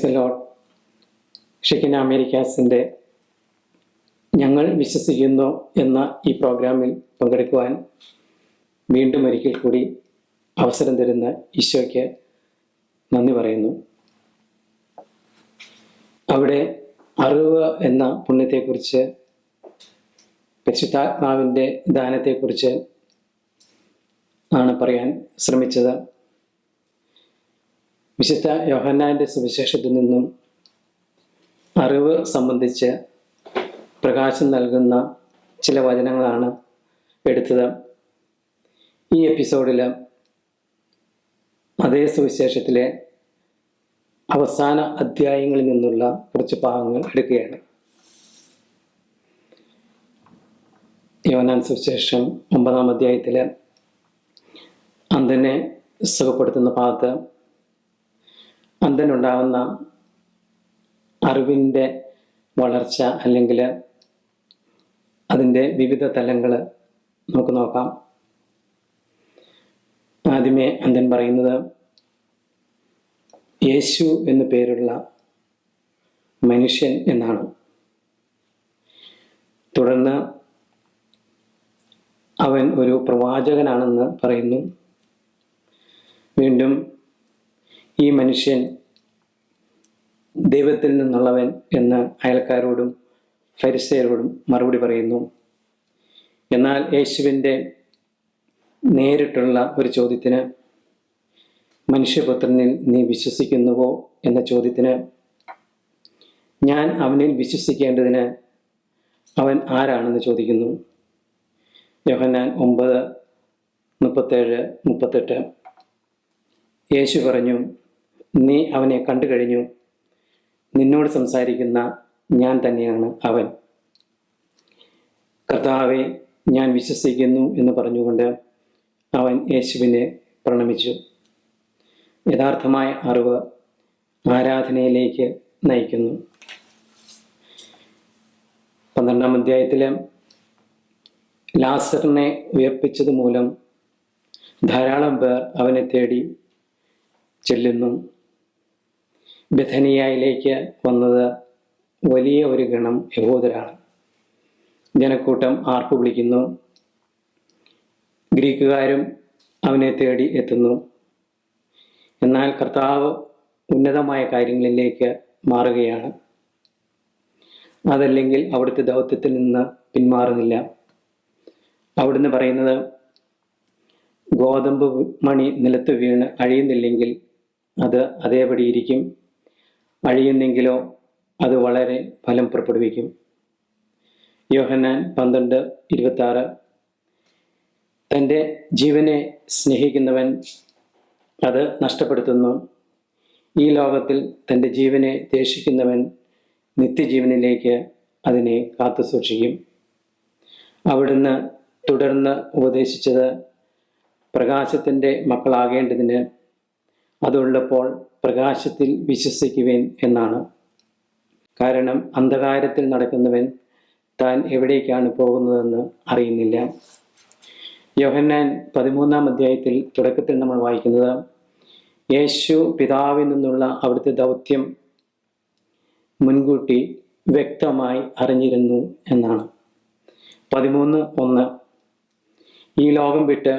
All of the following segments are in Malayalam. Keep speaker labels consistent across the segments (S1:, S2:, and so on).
S1: Praise the Lord. ഷെക്കിന അമേരിക്കാസിൻ്റെ ഞങ്ങൾ വിശ്വസിക്കുന്നു എന്ന ഈ പ്രോഗ്രാമിൽ പങ്കെടുക്കുവാൻ വീണ്ടും ഒരിക്കൽ കൂടി അവസരം തരുന്ന ഈശോയ്ക്ക് നന്ദി പറയുന്നു. അവിടെ അറിവ് എന്ന പുണ്യത്തെക്കുറിച്ച്, പരിശുദ്ധാത്മാവിൻ്റെ ദാനത്തെക്കുറിച്ച് ആണ് പറയാൻ ശ്രമിച്ചത്. വിശുദ്ധ യോഹന്നാൻ്റെ സുവിശേഷത്തിൽ നിന്നും അറിവ് സംബന്ധിച്ച് പ്രകാശം നൽകുന്ന ചില വചനങ്ങളാണ് എടുത്തത്. ഈ എപ്പിസോഡിൽ അതേ സുവിശേഷത്തിലെ അവസാന അധ്യായങ്ങളിൽ നിന്നുള്ള കുറച്ച് ഭാഗങ്ങൾ എടുക്കുകയാണ്. യോഹന്നാൻ സുവിശേഷം 9-ാം അധ്യായത്തിൽ അന്ധനെ സുഖപ്പെടുത്തുന്ന ഭാഗത്ത് അന്ധനുണ്ടാകുന്ന അറിവിൻ്റെ വളർച്ച അല്ലെങ്കിൽ അതിൻ്റെ വിവിധ തലങ്ങൾ നമുക്ക് നോക്കാം. ആദ്യമേ അന്ധൻ പറയുന്നത് യേശു എന്നു പേരുള്ള മനുഷ്യൻ എന്നാണ്. തുടർന്ന് അവൻ ഒരു പ്രവാചകനാണെന്ന് പറയുന്നു. വീണ്ടും ഈ മനുഷ്യൻ ദൈവത്തിൽ നിന്നുള്ളവൻ എന്ന് അയൽക്കാരോടും ഫരിസേയരോടും മറുപടി പറയുന്നു. എന്നാൽ യേശുവിൻ്റെ നേരിട്ടുള്ള ഒരു ചോദ്യത്തിന്, മനുഷ്യപുത്രനിൽ നീ വിശ്വസിക്കുന്നുവോ എന്ന ചോദ്യത്തിന്, ഞാൻ അവനിൽ വിശ്വസിക്കേണ്ടതിന് അവൻ ആരാണെന്ന് ചോദിക്കുന്നു. യോഹന്നാൻ 9:37-38. യേശു പറഞ്ഞു, നീ അവനെ കണ്ടു കഴിഞ്ഞു, നിന്നോട് സംസാരിക്കുന്ന ഞാൻ തന്നെയാണ് അവൻ. കർത്താവെ, ഞാൻ വിശ്വസിക്കുന്നു എന്ന് പറഞ്ഞുകൊണ്ട് അവൻ യേശുവിനെ പ്രണമിച്ചു. യഥാർത്ഥമായ അറിവ് ആരാധനയിലേക്ക് നയിക്കുന്നു. 12-ാം അധ്യായത്തിൽ ലാസറിനെ ഉയർപ്പിച്ചത് മൂലം ധാരാളം പേർ അവനെ തേടി ചെല്ലുന്നു. ബെഥനിയയിലേക്ക് വന്നത് വലിയ ഒരു ഗണം യഹൂദരാണ്. ജനക്കൂട്ടം ആർപ്പ് വിളിക്കുന്നു. ഗ്രീക്കുകാരും അവനെ തേടി എത്തുന്നു. എന്നാൽ കർത്താവ് ഉന്നതമായ കാര്യങ്ങളിലേക്ക് മാറുകയാണ്. അതല്ലെങ്കിൽ അവിടുത്തെ ദൗത്യത്തിൽ നിന്ന് പിന്മാറുന്നില്ല. അവിടുന്ന് പറയുന്നത്, ഗോതമ്പ് മണി നിലത്ത് വീണ് അഴിയുന്നില്ലെങ്കിൽ അത് അതേപടി ഇരിക്കും, അഴിയുന്നെങ്കിലോ അത് വളരെ ഫലം പുറപ്പെടുവിക്കും. യോഹന്നാൻ 12:26. തൻ്റെ ജീവനെ സ്നേഹിക്കുന്നവൻ അത് നഷ്ടപ്പെടുത്തുന്നു. ഈ ലോകത്തിൽ തൻ്റെ ജീവനെ ദ്വേഷിക്കുന്നവൻ നിത്യജീവനിലേക്ക് അതിനെ കാത്തു സൂക്ഷിക്കും. അവിടുന്ന് തുടർന്ന് ഉപദേശിച്ചത്, പ്രകാശത്തിൻ്റെ മക്കളാകേണ്ടതിന് അതുള്ളപ്പോൾ പ്രകാശത്തിൽ വിശ്വസിക്കുവേൻ എന്നാണ്. കാരണം അന്ധകാരത്തിൽ നടക്കുന്നവൻ താൻ എവിടേക്കാണ് പോകുന്നതെന്ന് അറിയുന്നില്ല. യോഹന്നാൻ 13-ാം അധ്യായത്തിൽ തുടക്കത്തിൽ നമ്മൾ വായിക്കുന്നത്, യേശു പിതാവിൽ നിന്നുള്ള അവിടുത്തെ ദൗത്യം മുൻകൂട്ടി വ്യക്തമായി അറിഞ്ഞിരുന്നു എന്നാണ്. 13:1. ഈ ലോകം വിട്ട്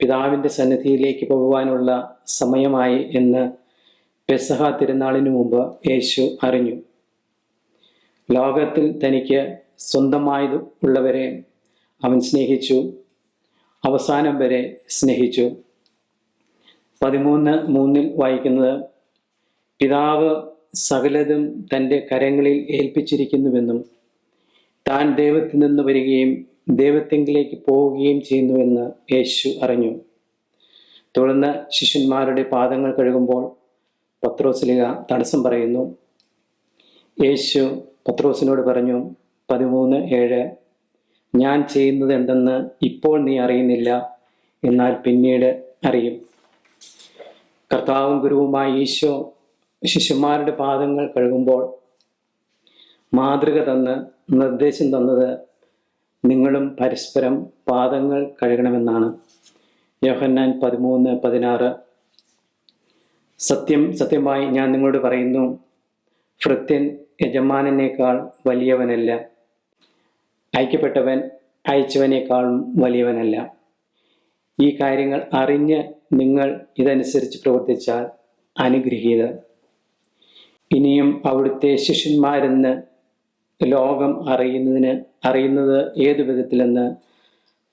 S1: പിതാവിൻ്റെ സന്നിധിയിലേക്ക് പോകുവാനുള്ള സമയമായി എന്ന് പെസഹ തിരുനാളിനു മുമ്പ് യേശു അറിഞ്ഞു. ലോകത്തിൽ തനിക്ക് സ്വന്തമായുള്ളവരെ അവൻ സ്നേഹിച്ചു, അവസാനം വരെ സ്നേഹിച്ചു. 13:3 വായിക്കുന്നത്, പിതാവ് സകലതും തൻ്റെ കരങ്ങളിൽ ഏൽപ്പിച്ചിരിക്കുന്നുവെന്നും താൻ ദൈവത്തിൽ നിന്ന് വരികയും ദൈവത്തെങ്കിലേക്ക് പോവുകയും ചെയ്യുന്നുവെന്ന് യേശു അറിഞ്ഞു. തുടർന്ന് ശിഷ്യന്മാരുടെ പാദങ്ങൾ കഴുകുമ്പോൾ പത്രോസ്ലീഹ തടസ്സം പറയുന്നു. യേശു പത്രോസിനോട് പറഞ്ഞു, 13:7, ഞാൻ ചെയ്യുന്നത് എന്തെന്ന് ഇപ്പോൾ നീ അറിയുന്നില്ല, എന്നാൽ പിന്നീട് അറിയും. കർത്താവും ഗുരുവുമായ ഈശോ ശിഷ്യന്മാരുടെ പാദങ്ങൾ കഴുകുമ്പോൾ മാതൃക തന്ന് നിർദ്ദേശം തന്നത്, നിങ്ങളും പരസ്പരം പാദങ്ങൾ കഴുകണമെന്നാണ്. യോഹന്നാൻ 13:16. സത്യം സത്യമായി ഞാൻ നിങ്ങളോട് പറയുന്നു, ഭൃത്യൻ യജമാനനേക്കാൾ വലിയവനല്ല, അയക്കപ്പെട്ടവൻ അയച്ചവനേക്കാളും വലിയവനല്ല. ഈ കാര്യങ്ങൾ അറിഞ്ഞ് നിങ്ങൾ ഇതനുസരിച്ച് പ്രവർത്തിച്ചാൽ അനുഗ്രഹീതർ. ഇനിയും അവിടുത്തെ ശിഷ്യന്മാരെന്ന് ലോകം അറിയുന്നത് ഏതു വിധത്തിലെന്ന്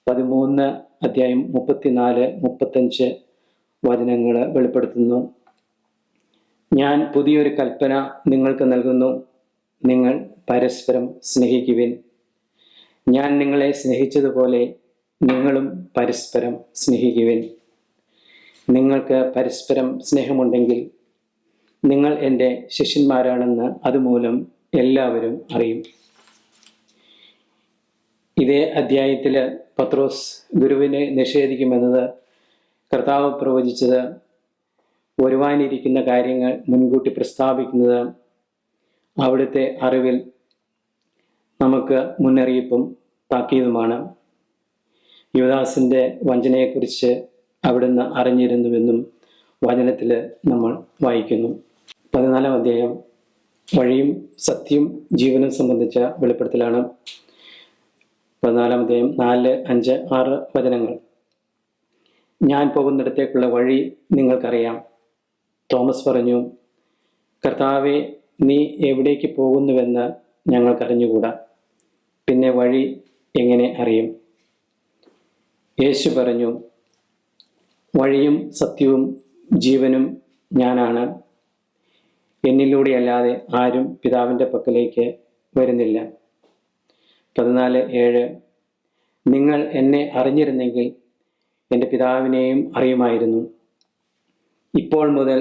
S1: 13 അധ്യായം 34-35 വചനങ്ങൾ വെളിപ്പെടുത്തുന്നു. ഞാൻ പുതിയൊരു കൽപ്പന നിങ്ങൾക്ക് നൽകുന്നു, നിങ്ങൾ പരസ്പരം സ്നേഹിക്കുവിൻ. ഞാൻ നിങ്ങളെ സ്നേഹിച്ചതുപോലെ നിങ്ങളും പരസ്പരം സ്നേഹിക്കുവിൻ. നിങ്ങൾക്ക് പരസ്പരം സ്നേഹമുണ്ടെങ്കിൽ നിങ്ങൾ എൻ്റെ ശിഷ്യന്മാരാണെന്ന് അതുമൂലം എല്ലാവരും അറിയും. ഇതേ അധ്യായത്തിൽ പത്രോസ് ഗുരുവിനെ നിഷേധിക്കുമെന്നത് കർത്താവ് പ്രവചിച്ചത്, വരുവാനിരിക്കുന്ന കാര്യങ്ങൾ മുൻകൂട്ടി പ്രസ്താവിക്കുന്നത് അവിടുത്തെ അറിവിൽ നമുക്ക് മുന്നറിയിപ്പും താക്കീതുമാണ്. യുവദാസിൻ്റെ വഞ്ചനയെക്കുറിച്ച് അവിടുന്ന് അറിഞ്ഞിരുന്നുവെന്നും വചനത്തിൽ നമ്മൾ വായിക്കുന്നു. 14-ാം അധ്യായം വഴിയും സത്യവും ജീവനും സംബന്ധിച്ച വെളിപ്പെടുത്തലാണ്. 14-ാം അധ്യായം 4, 5, 6 വചനങ്ങൾ. ഞാൻ പോകുന്നിടത്തേക്കുള്ള വഴി നിങ്ങൾക്കറിയാം. തോമസ് പറഞ്ഞു, കർത്താവെ, നീ എവിടേക്ക് പോകുന്നുവെന്ന് ഞങ്ങൾക്കറിഞ്ഞുകൂടാ, പിന്നെ വഴി എങ്ങനെ അറിയും? യേശു പറഞ്ഞു, വഴിയും സത്യവും ജീവനും ഞാനാണ്. എന്നിലൂടെയല്ലാതെ ആരും പിതാവിൻ്റെ പക്കലേക്ക് വരുന്നില്ല. 14:7 നിങ്ങൾ എന്നെ അറിഞ്ഞിരുന്നെങ്കിൽ എൻ്റെ പിതാവിനെയും അറിയുമായിരുന്നു. ഇപ്പോൾ മുതൽ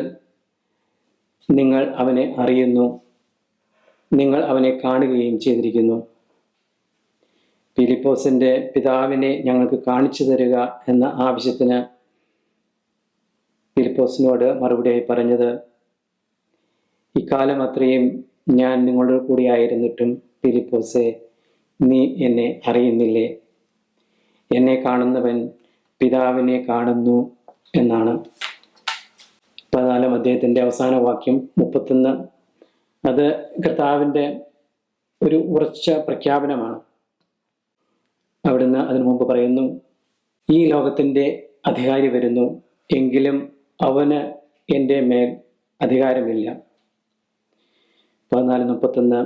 S1: നിങ്ങൾ അവനെ അറിയുന്നു, നിങ്ങൾ അവനെ കാണുകയും ചെയ്തിരിക്കുന്നു. ഫിലിപ്പോസിൻ്റെ പിതാവിനെ ഞങ്ങൾക്ക് കാണിച്ചു തരിക എന്ന ആവശ്യത്തിന് ഫിലിപ്പോസിനോട് മറുപടിയായി പറഞ്ഞത്, ഇക്കാലം അത്രയും ഞാൻ നിങ്ങളുടെ കൂടിയായിരുന്നിട്ടും ഫിലിപ്പോസെ, നീ എന്നെ അറിയുന്നില്ലേ? എന്നെ കാണുന്നവൻ പിതാവിനെ കാണുന്നു എന്നാണ്. 14-ാം അധ്യായത്തിൻ്റെ അവസാന വാക്യം 31. അത് കർത്താവിൻ്റെ ഒരു ഉറച്ച പ്രഖ്യാപനമാണ്. അവിടുന്ന് അതിനു മുമ്പ് പറയുന്നു, ഈ ലോകത്തിൻ്റെ അധികാരി വരുന്നു, എങ്കിലും അവന് എൻ്റെ മേൽ അധികാരമില്ല. 14:31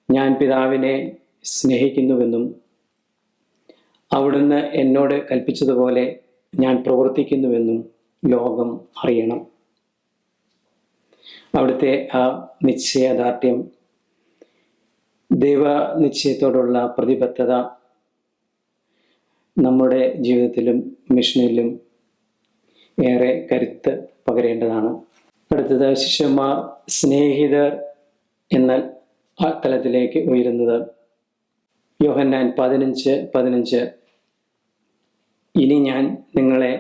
S1: ഞാൻ പിതാവിനെ സ്നേഹിക്കുന്നുവെന്നും അവിടുന്ന് എന്നോട് കൽപ്പിച്ചതുപോലെ ഞാൻ പ്രവർത്തിക്കുന്നുവെന്നും ലോകം അറിയണം. അവിടുത്തെ ആ നിശ്ചയദാർഢ്യം, ദൈവനിശ്ചയത്തോടുള്ള പ്രതിബദ്ധത നമ്മുടെ ജീവിതത്തിലും മിഷനിലും ഏറെ കരുത്ത് പകരേണ്ടതാണ്. അടുത്തത് ശിഷ്യന്മാർ സ്നേഹിതർ എന്ന ആ തലത്തിലേക്ക് ഉയരുന്നത്. യോഹന്നാൻ 15:15 ഇനി ഞാൻ നിങ്ങളെ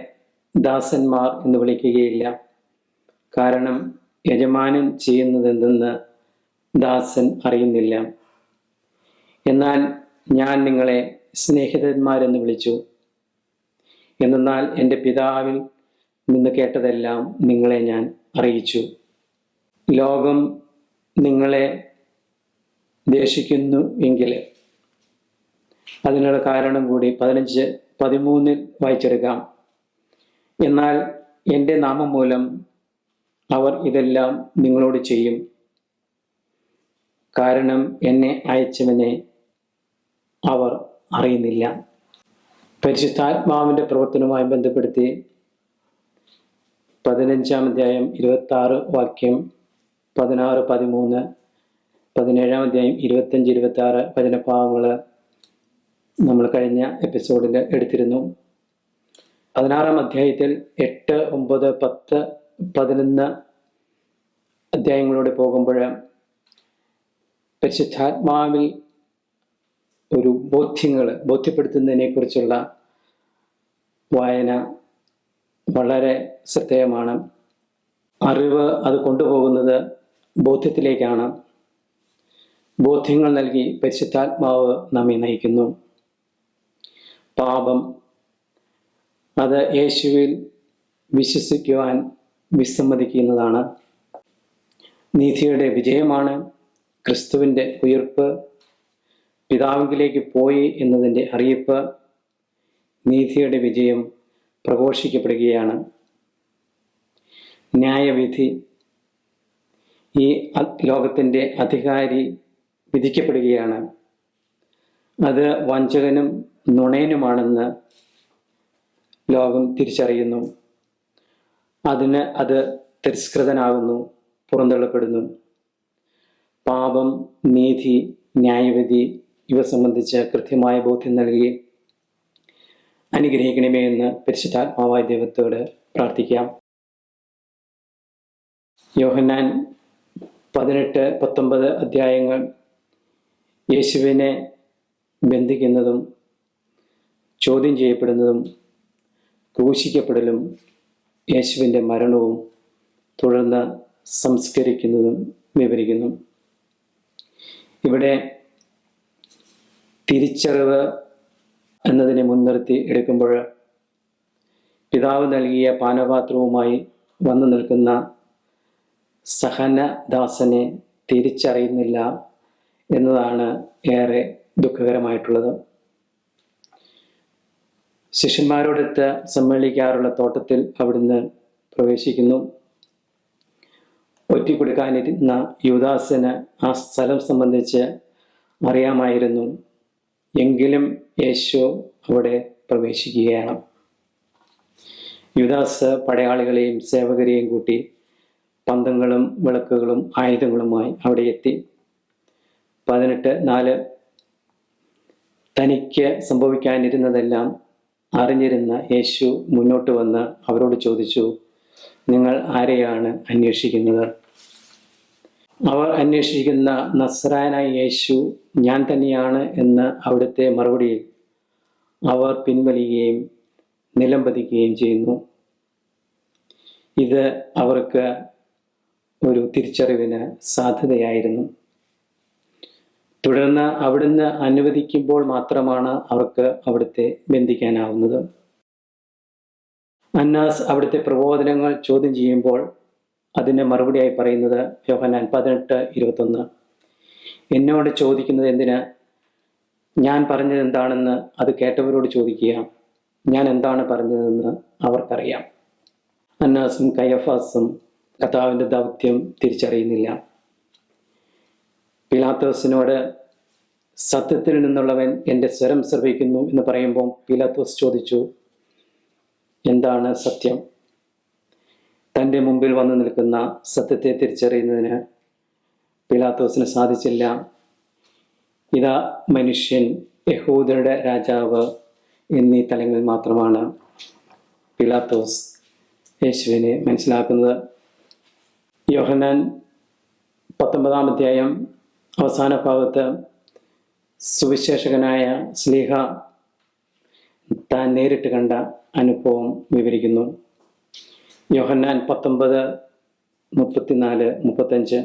S1: ദാസന്മാർ എന്ന് വിളിക്കുകയില്ല, കാരണം യജമാനൻ ചെയ്യുന്നതെന്തെന്ന് ദാസൻ അറിയുന്നില്ല. എന്നാൽ ഞാൻ നിങ്ങളെ സ്നേഹിതന്മാരെന്ന് വിളിച്ചു. എന്നാൽ എൻ്റെ പിതാവിൽ നിന്ന് കേട്ടതെല്ലാം നിങ്ങളെ ഞാൻ അറിയിച്ചു. ലോകം നിങ്ങളെ ദ്വേഷിക്കുന്നു എങ്കിൽ അതിനുള്ള കാരണം കൂടി 15:13 വായിച്ചെടുക്കാം. എന്നാൽ എൻ്റെ നാമം മൂലം അവർ ഇതെല്ലാം നിങ്ങളോട് ചെയ്യും, കാരണം എന്നെ അയച്ചവനെ അവർ അറിയുന്നില്ല. പരിശുദ്ധാത്മാവിൻ്റെ പ്രവർത്തനവുമായി ബന്ധപ്പെടുത്തി 15-ാം അധ്യായം 26 വാക്യം, 16, 13, 17-ാം അധ്യായം 25, 26 വചനഭാഗങ്ങൾ നമ്മൾ കഴിഞ്ഞ എപ്പിസോഡിൽ എടുത്തിരുന്നു. 16-ാം അധ്യായത്തിൽ 8, 9, 10, 11 അധ്യായങ്ങളോടെ പോകുമ്പോൾ പരിശുദ്ധാത്മാവിൽ ഒരു ബോധ്യപ്പെടുത്തുന്നതിനെ കുറിച്ചുള്ള വായന വളരെ ശ്രദ്ധേയമാണ്. അറിവ് അത് കൊണ്ടുപോകുന്നത് ബോധ്യത്തിലേക്കാണ്. ബോധ്യങ്ങൾ നൽകി പരിശുദ്ധാത്മാവ് നമ്മെ നയിക്കുന്നു. പാപം അത് യേശുവിൽ വിശ്വസിക്കുവാൻ വിസമ്മതിക്കുന്നതാണ്. നീതിയുടെ വിജയമാണ്. ക്രിസ്തുവിൻ്റെ ഉയിർപ്പ്, പിതാവിലേക്ക് പോയി എന്നതിൻ്റെ അറിയിപ്പ്, നീതിയുടെ വിജയം പ്രഘോഷിക്കപ്പെടുകയാണ്. ന്യായവിധി, ഈ ലോകത്തിൻ്റെ അധികാരി വിധിക്കപ്പെടുകയാണ്. അത് വഞ്ചകനും നുണയനുമാണെന്ന് ലോകം തിരിച്ചറിയുന്നു. അത് തിരസ്കൃതനാകുന്നു, പുറന്തള്ളപ്പെടുന്നു. പാപം, നീതി, ന്യായവിധി ഇവ സംബന്ധിച്ച് കൃത്യമായ ബോധ്യം നൽകി അനുഗ്രഹിക്കണമേ എന്ന് പരിശുദ്ധാത്മാവായ ദൈവത്തോട് പ്രാർത്ഥിക്കാം. യോഹന്നാൻ 18-19 അധ്യായങ്ങൾ യേശുവിനെ ബന്ധിക്കുന്നതും ചോദ്യം ചെയ്യപ്പെടുന്നതും ക്രൂശിക്കപ്പെടലും യേശുവിൻ്റെ മരണവും തുടർന്ന് സംസ്കരിക്കുന്നതും വിവരിക്കുന്നു. ഇവിടെ തിരിച്ചറിവ് എന്നതിനെ മുൻനിർത്തി എടുക്കുമ്പോൾ പിതാവ് നൽകിയ പാനപാത്രവുമായി വന്നു നിൽക്കുന്ന സഹനദാസനെ തിരിച്ചറിയുന്നില്ല എന്നതാണ് ഏറെ ദുഃഖകരമായിട്ടുള്ളത്. ശിഷ്യന്മാരോടൊത്ത് സമ്മേളിക്കാറുള്ള തോട്ടത്തിൽ അവിടുന്ന് പ്രവേശിക്കുന്നു. ഒറ്റിക്കൊടുക്കാനിരുന്ന യൂദാസിന് ആ സ്ഥലം സംബന്ധിച്ച് അറിയാമായിരുന്നു. എങ്കിലും യേശു അവിടെ പ്രവേശിക്കുകയാണ്. യൂദാസ് പടയാളികളെയും സേവകരെയും കൂട്ടി പന്തങ്ങളും വിളക്കുകളും ആയുധങ്ങളുമായി അവിടെ എത്തി. 18:4 തനിക്ക് സംഭവിക്കാനിരുന്നതെല്ലാം അറിഞ്ഞിരുന്ന യേശു മുന്നോട്ട് വന്ന് അവരോട് ചോദിച്ചു, നിങ്ങൾ ആരെയാണ് അന്വേഷിക്കുന്നത്? അവർ അന്വേഷിക്കുന്ന നസ്രായനായ യേശു ഞാൻ തന്നെയാണ് എന്ന് അവിടുത്തെ മറുപടിയിൽ അവർ പിൻവലിയുകയും നിലംപതിക്കുകയും ചെയ്യുന്നു. ഇത് അവർക്ക് ഒരു തിരിച്ചറിവിന് സാധ്യതയായിരുന്നു. തുടർന്ന് അവിടുന്ന് അനുവദിക്കുമ്പോൾ മാത്രമാണ് അവർക്ക് അവിടുത്തെ ബന്ധിക്കാനാവുന്നത്. അന്നാസ് അവിടുത്തെ പ്രബോധനങ്ങൾ ചോദ്യം ചെയ്യുമ്പോൾ അതിന് മറുപടിയായി പറയുന്നത് യോഹന്നാൻ 18:21 എന്നോട് ചോദിക്കുന്നത് എന്തിന്? ഞാൻ പറഞ്ഞത് എന്താണെന്ന് അത് കേട്ടവരോട് ചോദിക്കുക. ഞാൻ എന്താണ് പറഞ്ഞതെന്ന് അവർക്കറിയാം. അന്നാസും കയഫാസും കർത്താവിൻ്റെ ദൗത്യം തിരിച്ചറിയുന്നില്ല. പീലാത്തോസിനോട് സത്യത്തിൽ നിന്നുള്ളവൻ എൻ്റെ സ്വരം ശ്രവിക്കുന്നു എന്ന് പറയുമ്പോൾ പീലാത്തോസ് ചോദിച്ചു, എന്താണ് സത്യം? തൻ്റെ മുമ്പിൽ വന്നു നിൽക്കുന്ന സത്യത്തെ തിരിച്ചറിയുന്നതിന് പീലാത്തോസിന് സാധിച്ചില്ല. ഇതാ മനുഷ്യൻ, യഹൂദരുടെ രാജാവ് എന്നീ തലങ്ങളിൽ മാത്രമാണ് പീലാത്തോസ് യേശുവിനെ മനസ്സിലാക്കുന്നത്. യോഹന്നാൻ 19 അധ്യായം അവസാന ഭാഗത്ത് സുവിശേഷകനായ ശ്ലീഹ താൻ നേരിട്ട് കണ്ട അനുഭവം വിവരിക്കുന്നു. യോഹന്നാൻ 19:34-35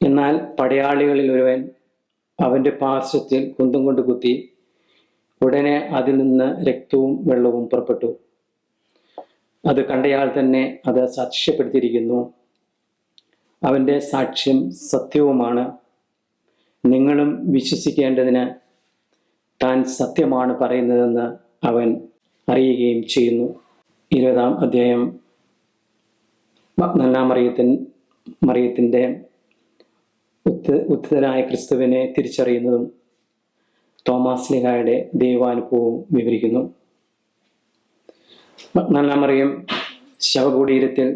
S1: എന്നാൽ പടയാളികളിൽ ഒരുവൻ അവൻ്റെ പാർശ്വത്തിൽ കുന്തം കൊണ്ട് കുത്തി. ഉടനെ അതിൽ നിന്ന് രക്തവും വെള്ളവും പുറപ്പെട്ടു. അത് കണ്ടയാൾ തന്നെ അത് സാക്ഷ്യപ്പെടുത്തിയിരിക്കുന്നു. അവൻ്റെ സാക്ഷ്യം സത്യവുമാണ്. നിങ്ങളും വിശ്വസിക്കേണ്ടതിന് താൻ സത്യമാണ് പറയുന്നതെന്ന് അവൻ അറിയുകയും ചെയ്യുന്നു. 20 അധ്യായം മഗ്ദലന മറിയത്തിൻ്റെ ഉത്ഥിതനായ ക്രിസ്തുവിനെ തിരിച്ചറിയുന്നതും തോമാസ് ശ്ലീഹായുടെ ദൈവാനുഭവവും വിവരിക്കുന്നു. മഗ്ദലന മറിയം ശവകുടീരത്തിൽ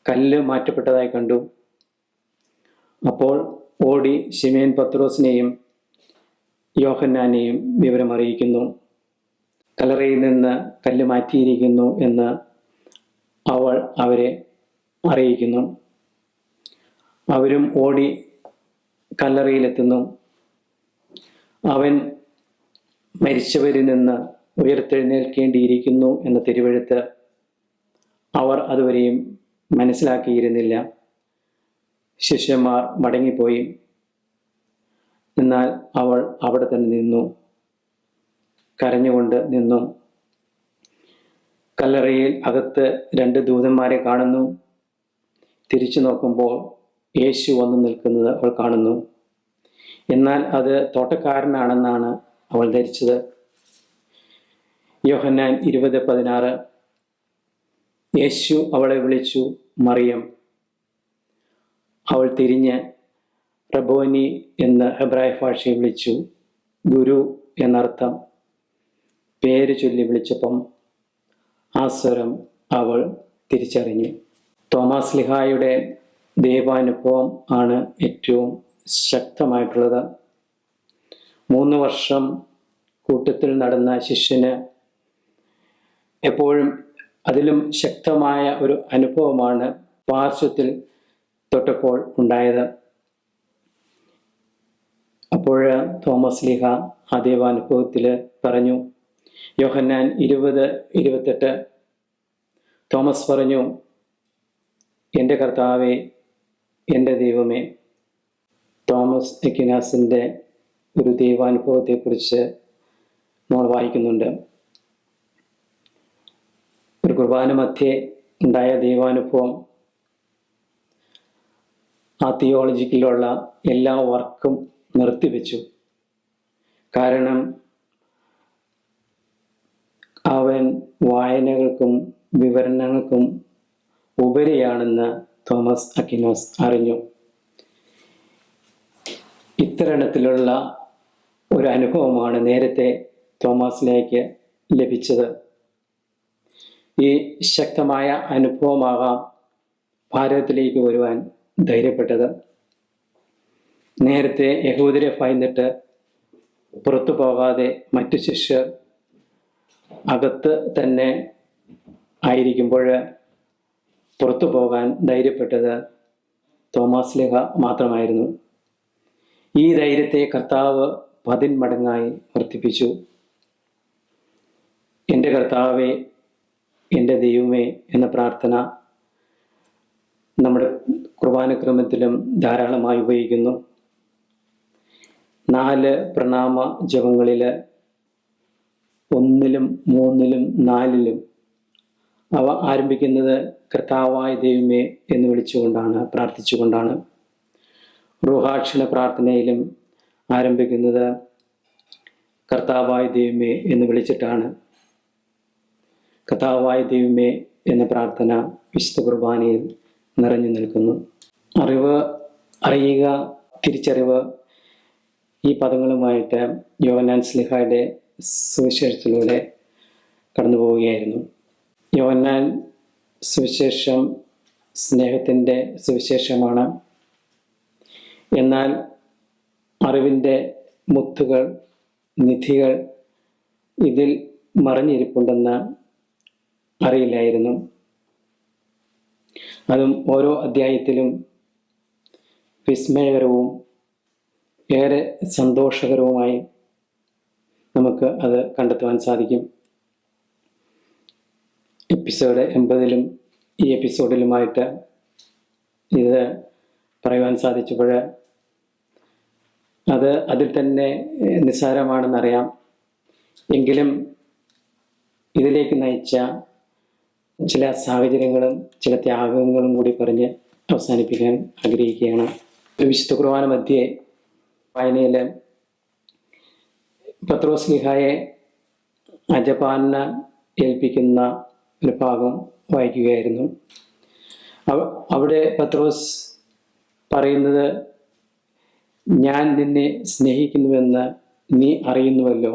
S1: കല്ല് മാറ്റപ്പെട്ടതായി കണ്ടു. അപ്പോൾ ഓടി ശിമോൻ പത്രോസിനെയും യോഹന്നാനെയും വിവരമറിയിക്കുന്നു. കല്ലറയിൽ നിന്ന് കല്ല് മാറ്റിയിരിക്കുന്നു എന്ന് അവൾ അവരെ അറിയിക്കുന്നു. അവരും ഓടി കല്ലറയിലെത്തുന്നു. അവൻ മരിച്ചവരിൽ നിന്ന് ഉയർത്തെഴുന്നേൽക്കേണ്ടിയിരിക്കുന്നു എന്ന തിരുവെഴുത്ത് അവർ അതുവരെയും മനസ്സിലാക്കിയിരുന്നില്ല. ശിഷ്യന്മാർ മടങ്ങിപ്പോയി. എന്നാൽ അവൾ അവിടെ തന്നെ നിന്നു, കരഞ്ഞുകൊണ്ട് നിന്നു. കല്ലറയിൽ അകത്ത് 2 ദൂതന്മാരെ കാണുന്നു. തിരിച്ചു നോക്കുമ്പോൾ യേശു വന്നു നിൽക്കുന്നത് അവൾ കാണുന്നു. എന്നാൽ അത് തോട്ടക്കാരനാണെന്നാണ് അവൾ ധരിച്ചത്. യോഹന്നാൻ 20:16. യേശു അവളെ വിളിച്ചു, മറിയം. അവൾ തിരിഞ്ഞ് റബ്ബോനി എന്ന് ഹെബ്രായ ഭാഷയിൽ വിളിച്ചു. ഗുരു എന്നർത്ഥം. പേര് ചൊല്ലി വിളിച്ചപ്പം ആ സ്വരം അവൾ തിരിച്ചറിഞ്ഞു. തോമാസ് സ്ലീഹായുടെ ദൈവാനുഭവം ആണ് ഏറ്റവും ശക്തമായിട്ടുള്ളത്. 3 വർഷം കൂട്ടത്തിൽ നടന്ന ശിഷ്യന് എപ്പോഴും അതിലും ശക്തമായ ഒരു അനുഭവമാണ് പാർശ്വത്തിൽ തൊട്ടപ്പോൾ ഉണ്ടായത്. അപ്പോൾ തോമസ് സ്ലീഹ ആ ദൈവാനുഭവത്തിൽ പറഞ്ഞു, യോഹന്നാൻ 20:28, തോമസ് പറഞ്ഞു, എൻ്റെ കർത്താവേ, എൻ്റെ ദൈവമേ. തോമസ് അക്വിനാസിൻ്റെ ഒരു ദൈവാനുഭവത്തെക്കുറിച്ച് നമ്മൾ വായിക്കുന്നുണ്ട്. ഒരു കുർബാന മധ്യേ ഉണ്ടായ ദൈവാനുഭവം ആ തിയോളജിക്കലുള്ള എല്ലാ വർക്കും നിർത്തിവെച്ചു. കാരണം അവൻ വായനകൾക്കും വിവരണങ്ങൾക്കും ഉപരിയാണെന്ന് തോമസ് അക്വിനാസ് അറിഞ്ഞു. ഇത്തരണത്തിലുള്ള ഒരു അനുഭവമാണ് നേരത്തെ തോമസിലേക്ക് ലഭിച്ചത്. ഈ ശക്തമായ അനുഭവമാകാം ഭാരതത്തിലേക്ക് വരുവാൻ ധൈര്യപ്പെട്ടത്. നേരത്തെ യഹൂദരെ ഭയന്നിട്ട് പുറത്തു പോകാതെ മറ്റു ശിഷ്യർ അകത്ത് തന്നെ ആയിരിക്കുമ്പോൾ പുറത്തു പോകാൻ ധൈര്യപ്പെട്ടത് തോമാസ് സ്ലീഹ മാത്രമായിരുന്നു. ഈ ധൈര്യത്തെ കർത്താവ് 10 മടങ്ങായി വർദ്ധിപ്പിച്ചു. എൻ്റെ കർത്താവേ, എൻ്റെ ദൈവമേ എന്ന പ്രാർത്ഥന നമ്മുടെ കുർബാനക്രമത്തിലും ധാരാളമായി ഉപയോഗിക്കുന്നു. 4 പ്രണാമ ജപങ്ങളിൽ 1, 3, 4 അവ ആരംഭിക്കുന്നത് കർത്താവായ ദൈവമേ എന്ന് വിളിച്ചുകൊണ്ടാണ്, പ്രാർത്ഥിച്ചുകൊണ്ടാണ്. റൂഹാക്ഷണ പ്രാർത്ഥനയിലും ആരംഭിക്കുന്നത് കർത്താവായ ദൈവമേ എന്ന് വിളിച്ചിട്ടാണ്. കർത്താവായ ദൈവമേ എന്ന പ്രാർത്ഥന വിശുദ്ധ കുർബാനയിൽ നിറഞ്ഞു നിൽക്കുന്നു. അറിവ്, അറിയുക, തിരിച്ചറിവ്, ഈ പദങ്ങളുമായിട്ട് യോഹന്നാൻ സ്ലീഹായുടെ സുവിശേഷത്തിലൂടെ കടന്നു പോവുകയായിരുന്നു. യോഹന്നാൻ സുവിശേഷം സ്നേഹത്തിൻ്റെ സുവിശേഷമാണ്. എന്നാൽ അറിവിൻ്റെ മുത്തുകൾ, നിധികൾ ഇതിൽ മറഞ്ഞിരിപ്പുണ്ടെന്ന് അറിയില്ലായിരുന്നു. അതും ഓരോ അധ്യായത്തിലും വിസ്മയകരവും ഏറെ സന്തോഷകരവുമായി നമുക്ക് അത് കണ്ടെത്തുവാൻ സാധിക്കും. എപ്പിസോഡ് 80 ഈ എപ്പിസോഡിലുമായിട്ട് ഇത് പറയുവാൻ സാധിച്ചപ്പോൾ അത് അതിൽ തന്നെ നിസ്സാരമാണെന്നറിയാം. എങ്കിലും ഇതിലേക്ക് നയിച്ച ചില സാഹചര്യങ്ങളും ചില ത്യാഗങ്ങളും കൂടി പറഞ്ഞ് അവസാനിപ്പിക്കാൻ ആഗ്രഹിക്കുകയാണ്. വിശുദ്ധ കുർബാന മധ്യേ വായനയിൽ പത്രോസ് സ്ലീഹായെ ജപാനിന് ഏൽപ്പിക്കുന്ന ഒരു ഭാഗം വായിക്കുകയായിരുന്നു. അവിടെ പത്രോസ് പറയുന്നത്, ഞാൻ നിന്നെ സ്നേഹിക്കുന്നുവെന്ന് നീ അറിയുന്നുവല്ലോ.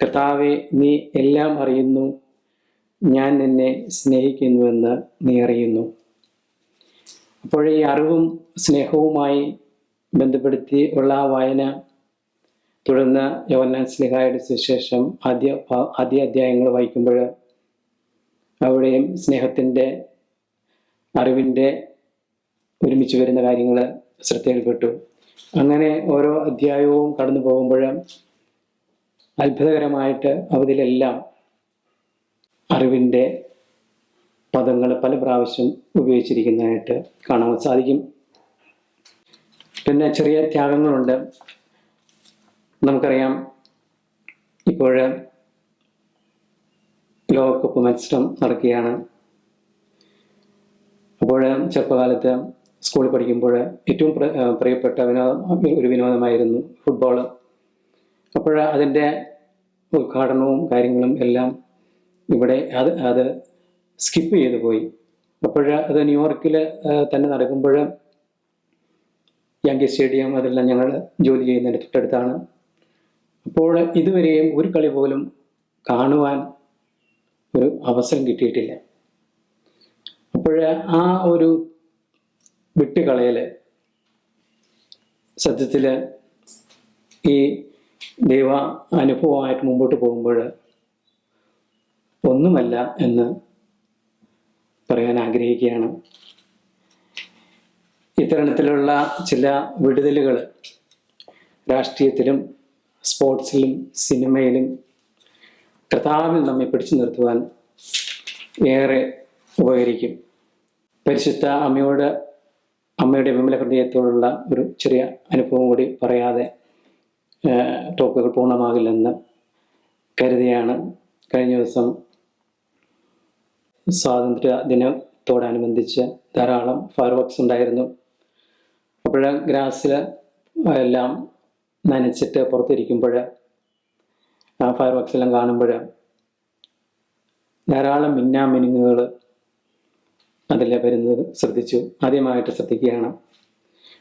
S1: കർത്താവെ, നീ എല്ലാം അറിയുന്നു. ഞാൻ നിന്നെ സ്നേഹിക്കുന്നുവെന്ന് നീ അറിയുന്നു. അപ്പോൾ ഈ അറിവും സ്നേഹവുമായി ബന്ധപ്പെടുത്തി ഉള്ള വായന തുടർന്ന് യോഹന്നാൻ സ്ലീഹായുടെ സുവിശേഷം ആദ്യ അധ്യായങ്ങൾ വായിക്കുമ്പോൾ അവിടെയും സ്നേഹത്തിൻ്റെ, അറിവിൻ്റെ ഒരുമിച്ച് വരുന്ന കാര്യങ്ങൾ ശ്രദ്ധയിൽപ്പെട്ടു. അങ്ങനെ ഓരോ അധ്യായവും കടന്നു പോകുമ്പോൾ അത്ഭുതകരമായിട്ട് അതിലെല്ലാം അറിവിൻ്റെ പദങ്ങൾ പല പ്രാവശ്യം ഉപയോഗിച്ചിരിക്കുന്നതായിട്ട് കാണാൻ സാധിക്കും. പിന്നെ ചെറിയ ത്യാഗങ്ങളുണ്ട്. നമുക്കറിയാം, ഇപ്പോൾ ലോകകപ്പ് മത്സരം നടക്കുകയാണ്. അപ്പോൾ ചെറുപ്പകാലത്ത് സ്കൂളിൽ പഠിക്കുമ്പോൾ ഏറ്റവും പ്രിയപ്പെട്ട ഒരു വിനോദമായിരുന്നു ഫുട്ബോൾ. അപ്പോൾ അതിൻ്റെ ഉദ്ഘാടനവും കാര്യങ്ങളും എല്ലാം ഇവിടെ അത് സ്കിപ്പ് ചെയ്തു പോയി. അപ്പോൾ അത് ന്യൂയോർക്കിൽ തന്നെ നടക്കുമ്പോൾ യാങ്കി സ്റ്റേഡിയം അതെല്ലാം ഞങ്ങൾ ജോലി ചെയ്യുന്നതിൻ്റെ തൊട്ടടുത്താണ്. അപ്പോൾ ഇതുവരെയും ഒരു കളി പോലും കാണുവാൻ ഒരു അവസരം കിട്ടിയിട്ടില്ല. അപ്പോൾ ആ ഒരു വിട്ടുകളയൽ സത്യത്തിൽ ഈ ദൈവ അനുഭവമായിട്ട് മുമ്പോട്ട് പോകുമ്പോൾ ഒന്നുമല്ല എന്ന് പറയാൻ ആഗ്രഹിക്കുകയാണ്. ഇത്തരത്തിലുള്ള ചില വിടുതലുകൾ രാഷ്ട്രീയത്തിലും സ്പോർട്സിലും സിനിമയിലും കർത്താവിൽ നമ്മെ പിടിച്ചു നിർത്തുവാൻ ഏറെ ഉപകരിക്കും. പരിശുദ്ധ അമ്മയുടെ വിമല ഹൃദയത്തോടുള്ള ഒരു ചെറിയ അനുഭവം കൂടി പറയാതെ ടോക്കുകൾ പൂർണ്ണമാകില്ലെന്ന് കരുതിയാണ്. കഴിഞ്ഞ ദിവസം സ്വാതന്ത്ര്യ ദിനത്തോടനുബന്ധിച്ച് ധാരാളം ഫയർ വർക്ക്സ് ഉണ്ടായിരുന്നു. അപ്പോൾ ഗ്രാസിൽ എല്ലാം നനച്ചിട്ട് പുറത്തിരിക്കുമ്പോൾ ആ ഫയർ വർക്ക്സ് എല്ലാം കാണുമ്പോൾ ധാരാളം മിന്നാമിനുങ്ങുകൾ അതിൽ വരുന്നത് ശ്രദ്ധിച്ചു. ആദ്യമായിട്ട് ശ്രദ്ധിക്കുകയാണ്.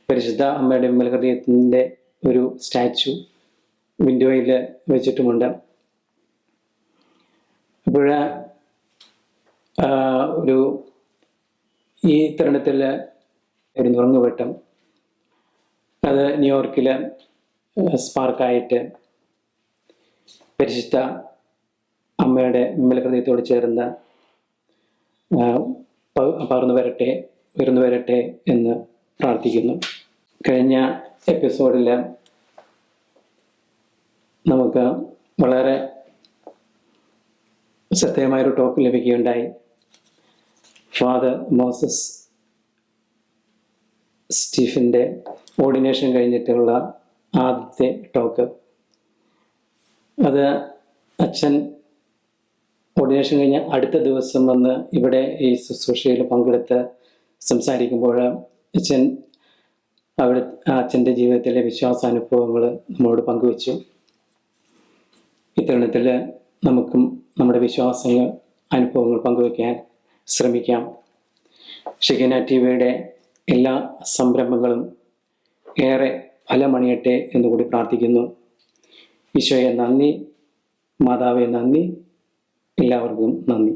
S1: പരിശുദ്ധ അമ്മയുടെ വിമല ഹൃദയത്തിൻ്റെ ഒരു സ്റ്റാച്ചു വിൻഡോയിൽ വെച്ചിട്ടുമുണ്ട്. അപ്പോൾ ഈ തരുണത്തിൽ ഒരു നുറങ്ങുവെട്ടം അത് ന്യൂയോർക്കിൽ സ്പാർക്കായിട്ട് പരിശുദ്ധ അമ്മയുടെ വിമല ഹൃദയത്തോട് ചേർന്ന് ഉയർന്നു വരട്ടെ എന്ന് പ്രാർത്ഥിക്കുന്നു. കഴിഞ്ഞ എപ്പിസോഡിൽ നമുക്ക് വളരെ ശ്രദ്ധേയമായൊരു ടോക്ക് ലഭിക്കുകയുണ്ടായി. ഫാദർ മോസസ് സ്റ്റീഫൻ്റെ ഓർഡിനേഷൻ കഴിഞ്ഞിട്ടുള്ള ആദ്യത്തെ ടോക്ക്. അത് അച്ഛൻ ഓർഡിനേഷൻ കഴിഞ്ഞ അടുത്ത ദിവസം വന്ന് ഇവിടെ ഈ ശുശ്രൂഷയിൽ പങ്കെടുത്ത് സംസാരിക്കുമ്പോൾ അച്ഛൻ്റെ ജീവിതത്തിലെ വിശ്വാസാനുഭവങ്ങൾ നമ്മളോട് പങ്കുവച്ചു. ഇത്തരുണത്തിൽ നമുക്കും നമ്മുടെ അനുഭവങ്ങൾ പങ്കുവയ്ക്കാൻ ശ്രമിക്കാം. ഷെക്കീന ടിവിയുടെ എല്ലാ സംരംഭങ്ങളും ഏറെ ഫലമണിയട്ടെ എന്നുകൂടി പ്രാർത്ഥിക്കുന്നു. ഈശോയെ നന്ദി, മാതാവെ നന്ദി, എല്ലാവർക്കും നന്ദി.